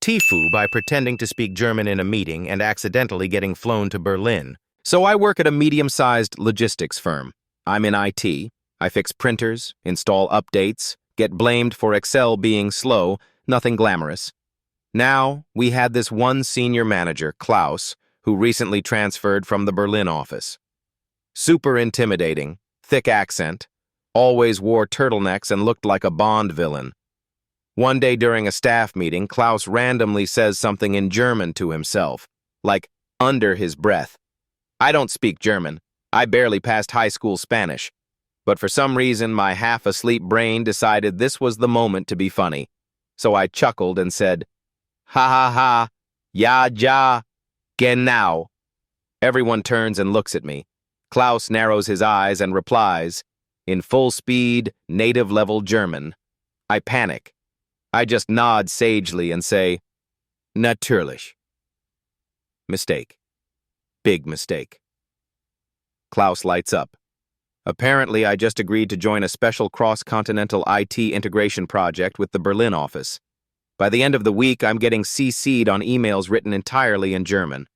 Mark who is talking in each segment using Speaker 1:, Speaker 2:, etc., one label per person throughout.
Speaker 1: TIFU by pretending to speak German in a meeting and accidentally getting flown to Berlin. So I work at a medium-sized logistics firm. I'm in IT. I fix printers, install updates, get blamed for Excel being slow, nothing glamorous. Now, we had this one senior manager, Klaus, who recently transferred from the Berlin office. Super intimidating, thick accent, always wore turtlenecks and looked like a Bond villain. One day during a staff meeting, Klaus randomly says something in German to himself, like under his breath. I don't speak German. I barely passed high school Spanish. But for some reason, my half-asleep brain decided this was the moment to be funny. So I chuckled and said, "Ha ha ha, ja ja, genau." Everyone turns and looks at me. Klaus narrows his eyes and replies, in full-speed, native-level German. I panic. I just nod sagely and say, "Natürlich." Mistake. Big mistake. Klaus lights up. Apparently, I just agreed to join a special cross-continental IT integration project with the Berlin office. By the end of the week, I'm getting CC'd on emails written entirely in German.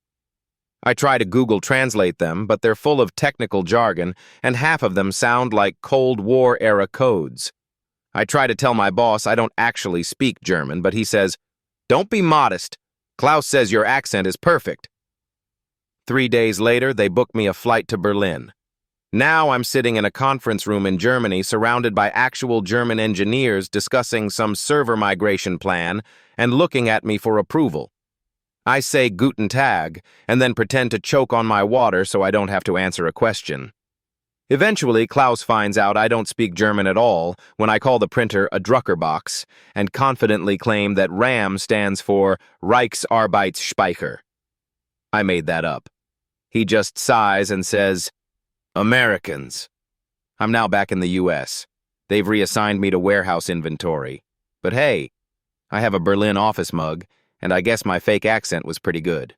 Speaker 1: I try to Google Translate them, but they're full of technical jargon, and half of them sound like Cold War-era codes. I try to tell my boss I don't actually speak German, but he says, "Don't be modest. Klaus says your accent is perfect." 3 days later, they book me a flight to Berlin. Now I'm sitting in a conference room in Germany surrounded by actual German engineers discussing some server migration plan and looking at me for approval. I say Guten Tag and then pretend to choke on my water so I don't have to answer a question. Eventually, Klaus finds out I don't speak German at all when I call the printer a Druckerbox and confidently claim that RAM stands for Reichsarbeitsspeicher. I made that up. He just sighs and says, "Americans." I'm now back in the US. They've reassigned me to warehouse inventory. But hey, I have a Berlin office mug, and I guess my fake accent was pretty good.